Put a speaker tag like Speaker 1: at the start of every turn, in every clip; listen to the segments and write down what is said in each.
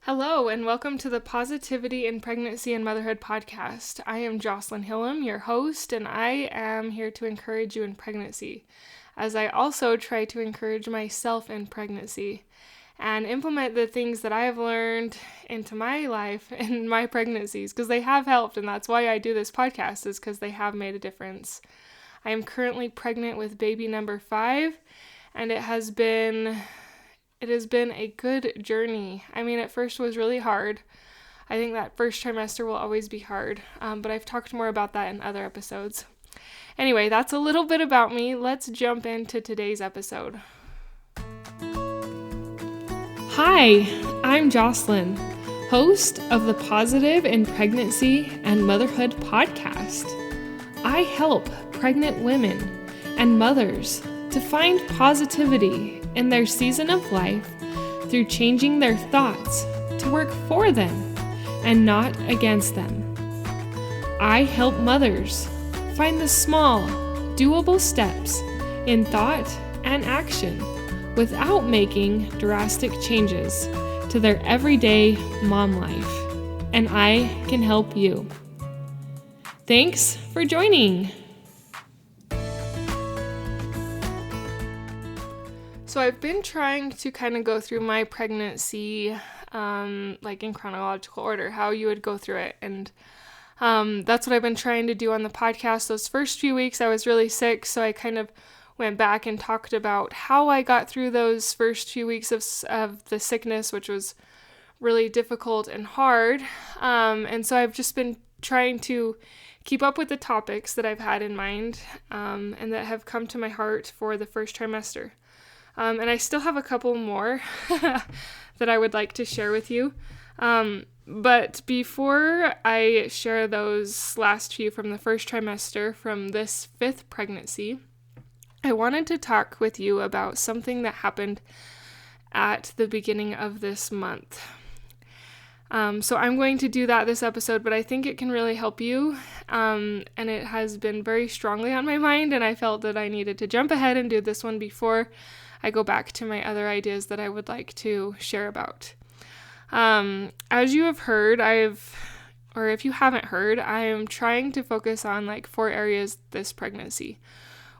Speaker 1: Hello, and welcome to the Positivity in Pregnancy and Motherhood podcast. I am Jocelyn Hillam, your host, and I am here to encourage you in pregnancy, as I also try to encourage myself in pregnancy and implement the things that I have learned into my life and my pregnancies, because they have helped, and that's why I do this podcast, is because they have made a difference. I am currently pregnant with baby number 5, and it has been a good journey. I mean, at first was really hard. I think that first trimester will always be hard, but I've talked more about that in other episodes. Anyway, that's a little bit about me. Let's jump into today's episode. Hi, I'm Jocelyn, host of the Positive in Pregnancy and Motherhood podcast. I help pregnant women and mothers to find positivity in their season of life through changing their thoughts to work for them and not against them. I help mothers find the small, doable steps in thought and action without making drastic changes to their everyday mom life. And I can help you. Thanks for joining. So I've been trying to kind of go through my pregnancy, like in chronological order, how you would go through it. And that's what I've been trying to do on the podcast. Those first few weeks I was really sick, so I kind of went back and talked about how I got through those first few weeks of the sickness, which was really difficult and hard. And so I've just been trying to keep up with the topics that I've had in mind and that have come to my heart for the first trimester. And I still have a couple more that I would like to share with you. But before I share those last few from the first trimester from this 5th pregnancy, I wanted to talk with you about something that happened at the beginning of this month. So I'm going to do that this episode, but I think it can really help you. And it has been very strongly on my mind, and I felt that I needed to jump ahead and do this one before I go back to my other ideas that I would like to share about. As you have heard, or if you haven't heard, I am trying to focus on like 4 areas this pregnancy,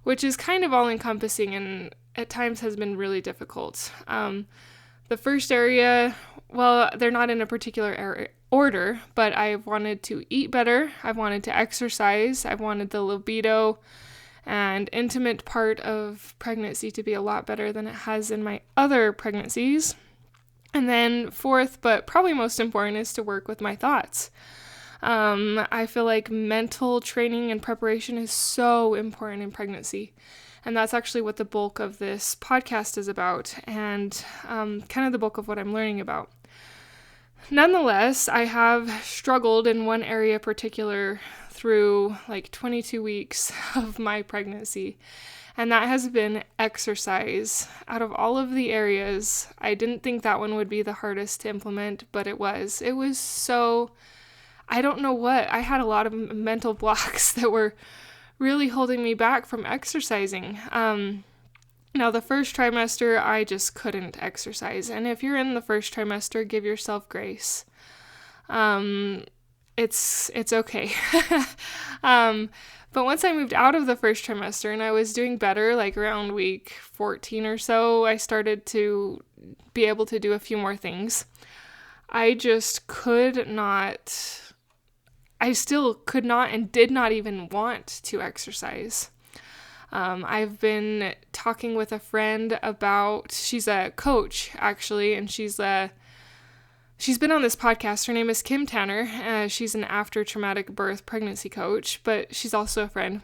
Speaker 1: which is kind of all encompassing and at times has been really difficult. The first area, well, they're not in a particular order, but I've wanted to eat better. I've wanted to exercise. I've wanted the libido and intimate part of pregnancy to be a lot better than it has in my other pregnancies. And then 4th, but probably most important, is to work with my thoughts. I feel like mental training and preparation is so important in pregnancy. And that's actually what the bulk of this podcast is about, and kind of the bulk of what I'm learning about. Nonetheless, I have struggled in one area particular through like 22 weeks of my pregnancy, and that has been exercise. Out of all of the areas, I didn't think that one would be the hardest to implement, but it was. It was so, I don't know what, I had a lot of mental blocks that were really holding me back from exercising. Now, the first trimester, I just couldn't exercise. And if you're in the first trimester, give yourself grace. It's okay. But once I moved out of the first trimester and I was doing better, like around week 14 or so, I started to be able to do a few more things. I still could not and did not even want to exercise. I've been talking with a friend about, she's a coach actually, and she's been on this podcast. Her name is Kim Tanner. She's an after traumatic birth pregnancy coach, but she's also a friend.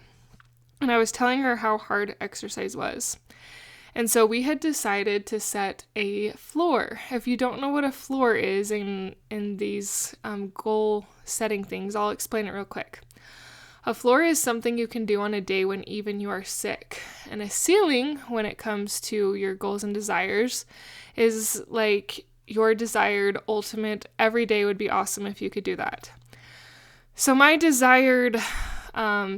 Speaker 1: And I was telling her how hard exercise was. And so we had decided to set a floor. If you don't know what a floor is in these goal setting things, I'll explain it real quick. A floor is something you can do on a day when even you are sick. And a ceiling, when it comes to your goals and desires, is like your desired ultimate, every day would be awesome if you could do that. So my desired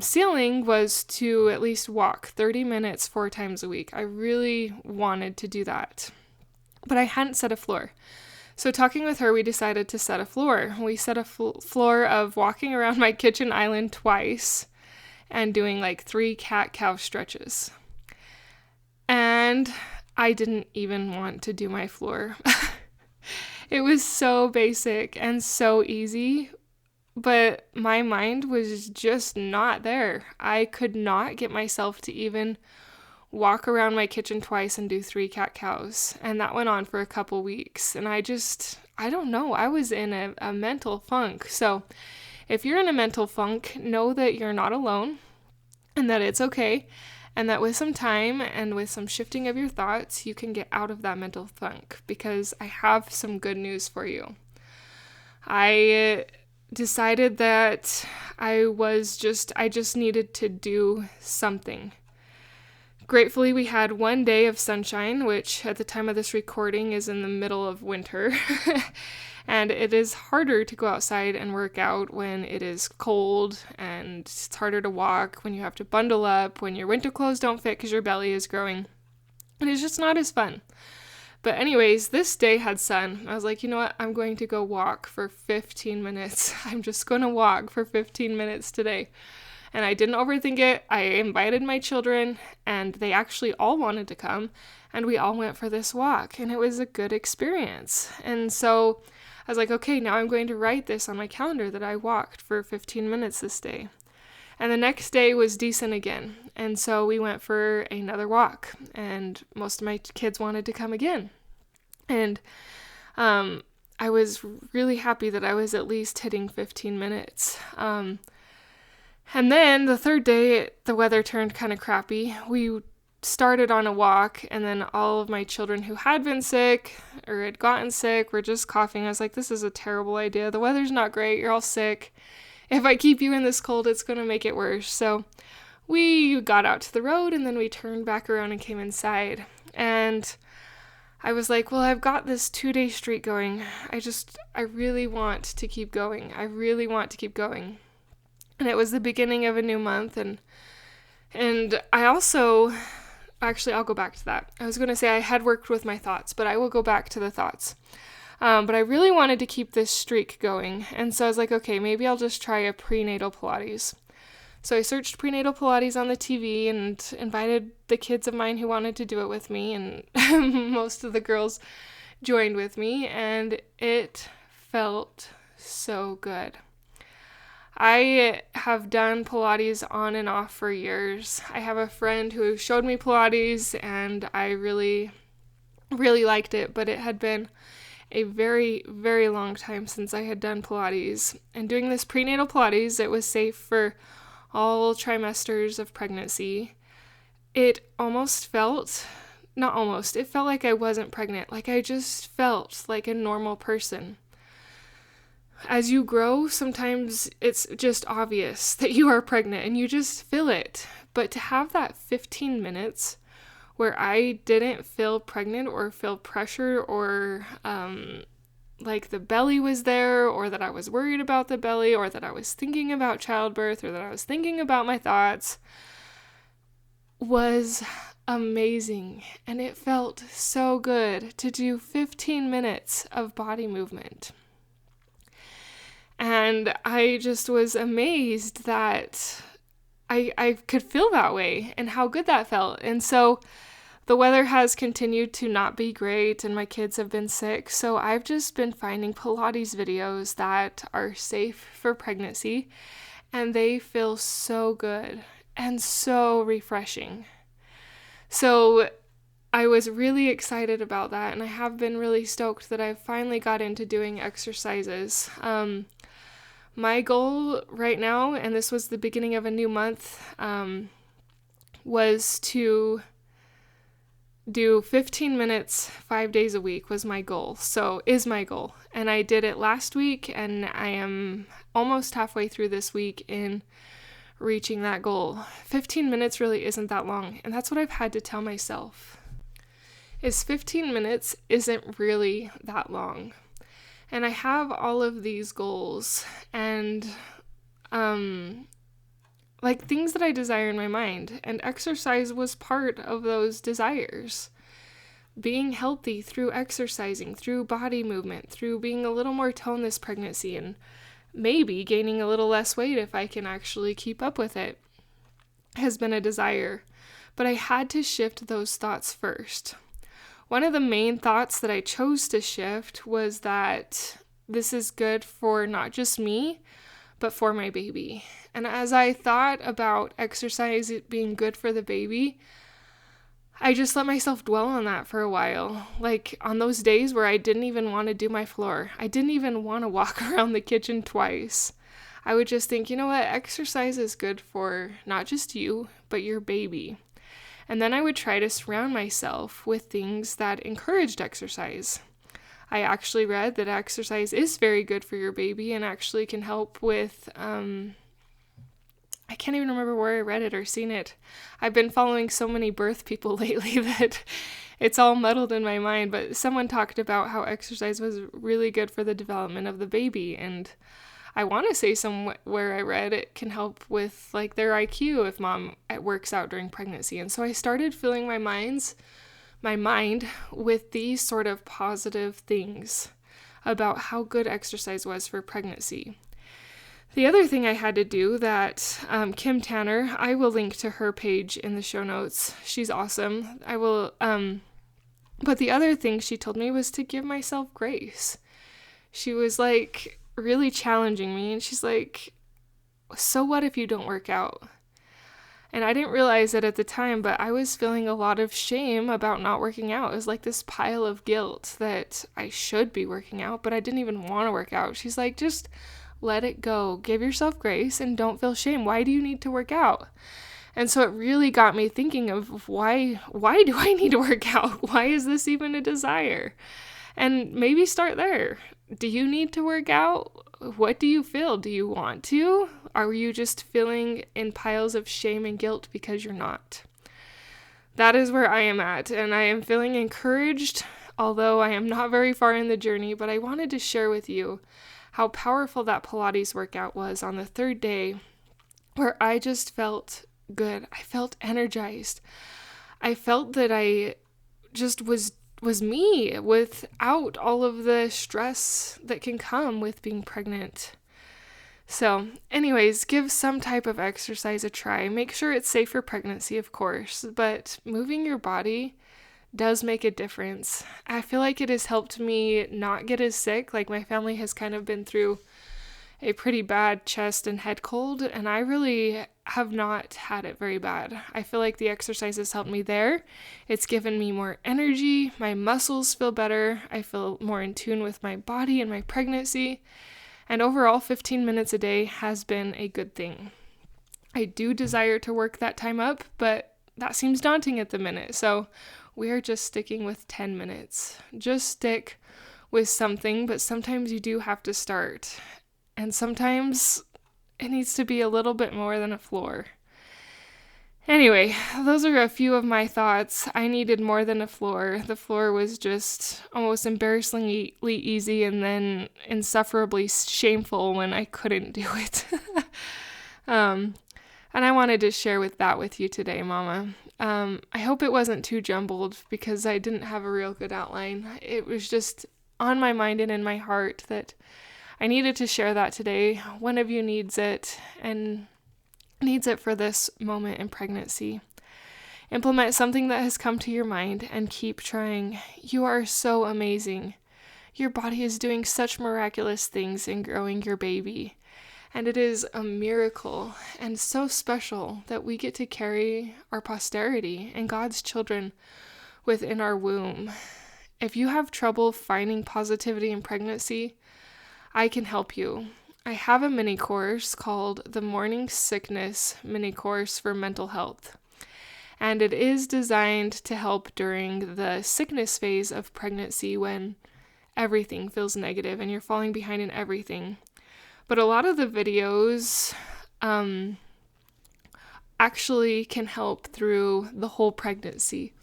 Speaker 1: ceiling was to at least walk 30 minutes 4 times a week. I really wanted to do that, but I hadn't set a floor. So talking with her, we decided to set a floor. We set a floor of walking around my kitchen island twice and doing like 3 cat-cow stretches. And I didn't even want to do my floor. It was so basic and so easy, but my mind was just not there. I could not get myself to even walk around my kitchen twice and do 3 cat-cows. And that went on for a couple weeks. And I don't know, I was in a mental funk. So if you're in a mental funk, know that you're not alone and that it's okay. And that with some time and with some shifting of your thoughts, you can get out of that mental funk, because I have some good news for you. I decided that I just needed to do something. Gratefully, we had one day of sunshine, which at the time of this recording is in the middle of winter. And it is harder to go outside and work out when it is cold, and it's harder to walk when you have to bundle up, when your winter clothes don't fit because your belly is growing. And it's just not as fun. But anyways, this day had sun. I was like, you know what? I'm going to go walk for 15 minutes. I'm just going to walk for 15 minutes today. And I didn't overthink it. I invited my children, and they actually all wanted to come, and we all went for this walk, and it was a good experience. And so I was like, okay, now I'm going to write this on my calendar that I walked for 15 minutes this day. And the next day was decent again. And so we went for another walk, and most of my kids wanted to come again. And I was really happy that I was at least hitting 15 minutes. And then the third day, the weather turned kind of crappy. We started on a walk, and then all of my children who had been sick or had gotten sick were just coughing. I was like, this is a terrible idea. The weather's not great. You're all sick. If I keep you in this cold, it's going to make it worse. So we got out to the road, and then we turned back around and came inside. And I was like, well, I've got this 2-day streak going. I really want to keep going. I really want to keep going. And it was the beginning of a new month, and I also, actually, I'll go back to that. I was going to say I had worked with my thoughts, but I will go back to the thoughts. But I really wanted to keep this streak going, and so I was like, okay, maybe I'll just try a prenatal Pilates. So I searched prenatal Pilates on the TV and invited the kids of mine who wanted to do it with me, and most of the girls joined with me, and it felt so good. I have done Pilates on and off for years. I have a friend who showed me Pilates, and I really, really liked it, but it had been a very, very long time since I had done Pilates. And doing this prenatal Pilates, it was safe for all trimesters of pregnancy. It felt like I wasn't pregnant. Like I just felt like a normal person. As you grow, sometimes it's just obvious that you are pregnant and you just feel it. But to have that 15 minutes where I didn't feel pregnant or feel pressure or like the belly was there, or that I was worried about the belly, or that I was thinking about childbirth, or that I was thinking about my thoughts, was amazing. And it felt so good to do 15 minutes of body movement. And I just was amazed that I could feel that way and how good that felt. And so the weather has continued to not be great, and my kids have been sick. So I've just been finding Pilates videos that are safe for pregnancy, and they feel so good and so refreshing. So I was really excited about that, and I have been really stoked that I've finally got into doing exercises. My goal right now, and this was the beginning of a new month, was to do 15 minutes 5 days a week is my goal. And I did it last week, and I am almost halfway through this week in reaching that goal. 15 minutes really isn't that long, and that's what I've had to tell myself, is 15 minutes isn't really that long. And I have all of these goals and like things that I desire in my mind, and exercise was part of those desires. being healthy through exercising, through body movement, through being a little more toned this pregnancy, and maybe gaining a little less weight if I can actually keep up with it, has been a desire. But I had to shift those thoughts first. One of the main thoughts that I chose to shift was that this is good for not just me, but for my baby. And as I thought about exercise being good for the baby, I just let myself dwell on that for a while. Like on those days where I didn't even want to do my floor, I didn't even want to walk around the kitchen twice. I would just think, you know what, exercise is good for not just you, but your baby. And then I would try to surround myself with things that encouraged exercise. I actually read that exercise is very good for your baby and actually can help with, I can't even remember where I read it or seen it. I've been following so many birth people lately that it's all muddled in my mind, but someone talked about how exercise was really good for the development of the baby, and I want to say somewhere I read it can help with like their IQ if mom works out during pregnancy. And so I started filling my mind with these sort of positive things about how good exercise was for pregnancy. The other thing I had to do that Kim Tanner, I will link to her page in the show notes. She's awesome. I will, but the other thing she told me was to give myself grace. She was like really challenging me, and she's like, so what if you don't work out? And I didn't realize it at the time, but I was feeling a lot of shame about not working out. It was like this pile of guilt that I should be working out, but I didn't even want to work out. She's like, just let it go. Give yourself grace and don't feel shame. Why do you need to work out? And so it really got me thinking of why do I need to work out? Why is this even a desire? And maybe start there. Do you need to work out? What do you feel? Do you want to? Are you just feeling in piles of shame and guilt because you're not? That is where I am at, and I am feeling encouraged, although I am not very far in the journey, but I wanted to share with you how powerful that Pilates workout was on the third day, where I just felt good. I felt energized. I felt that I just was me without all of the stress that can come with being pregnant. So anyways, give some type of exercise a try. Make sure it's safe for pregnancy, of course, but moving your body does make a difference. I feel like it has helped me not get as sick. Like my family has kind of been through a pretty bad chest and head cold, and I really have not had it very bad. I feel like the exercise has helped me there. It's given me more energy. My muscles feel better. I feel more in tune with my body and my pregnancy. And overall, 15 minutes a day has been a good thing. I do desire to work that time up, but that seems daunting at the minute. So we are just sticking with 10 minutes. Just stick with something, but sometimes you do have to start. And sometimes it needs to be a little bit more than a floor. Anyway, those are a few of my thoughts. I needed more than a floor. The floor was just almost embarrassingly easy and then insufferably shameful when I couldn't do it. And I wanted to share with you today, Mama. I hope it wasn't too jumbled because I didn't have a real good outline. It was just on my mind and in my heart that I needed to share that today. One of you needs it and needs it for this moment in pregnancy. Implement something that has come to your mind and keep trying. You are so amazing. Your body is doing such miraculous things in growing your baby. And it is a miracle and so special that we get to carry our posterity and God's children within our womb. If you have trouble finding positivity in pregnancy, I can help you. I have a mini course called the Morning Sickness Mini Course for Mental Health. And it is designed to help during the sickness phase of pregnancy when everything feels negative and you're falling behind in everything. But a lot of the videos actually can help through the whole pregnancy.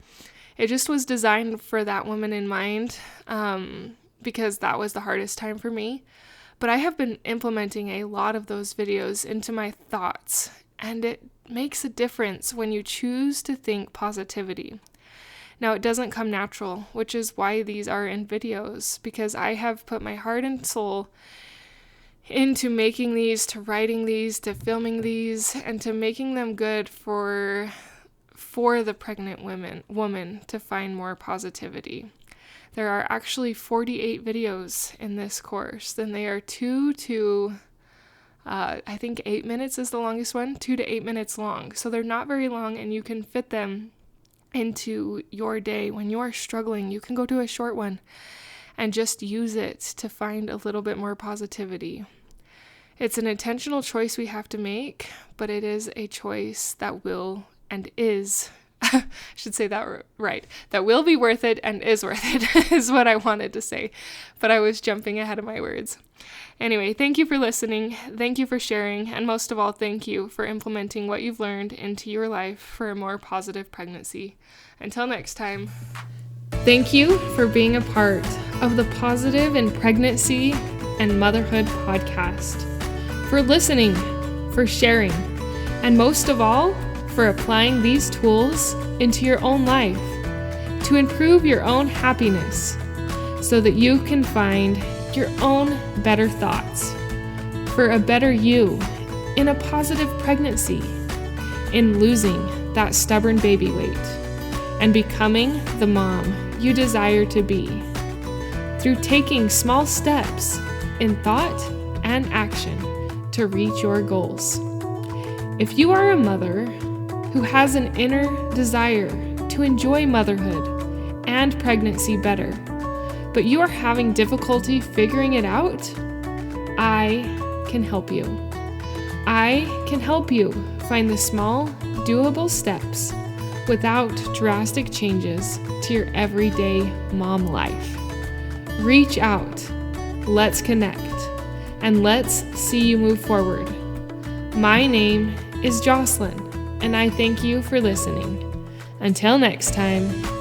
Speaker 1: It just was designed for that woman in mind because that was the hardest time for me. But I have been implementing a lot of those videos into my thoughts, and it makes a difference when you choose to think positivity. Now, it doesn't come natural, which is why these are in videos, because I have put my heart and soul into making these, to writing these, to filming these, and to making them good for the pregnant woman to find more positivity. There are actually 48 videos in this course, and they are 2 to I think 8 minutes is the longest one, 2 to 8 minutes long. So they're not very long, and you can fit them into your day. When you are struggling, you can go to a short one and just use it to find a little bit more positivity. It's an intentional choice we have to make, but it is a choice that will and is, I should say that right, that will be worth it and is worth it, is what I wanted to say, but I was jumping ahead of my words. Anyway, thank you for listening, thank you for sharing, and most of all, thank you for implementing what you've learned into your life for a more positive pregnancy. Until next time. Thank you for being a part of the Positive in Pregnancy and Motherhood podcast, for listening, for sharing, and most of all, for applying these tools into your own life to improve your own happiness so that you can find your own better thoughts for a better you in a positive pregnancy, in losing that stubborn baby weight and becoming the mom you desire to be through taking small steps in thought and action to reach your goals. If you are a mother who has an inner desire to enjoy motherhood and pregnancy better, but you are having difficulty figuring it out, I can help you. I can help you find the small, doable steps without drastic changes to your everyday mom life. Reach out, let's connect, and let's see you move forward. My name is Jocelyn, and I thank you for listening. Until next time.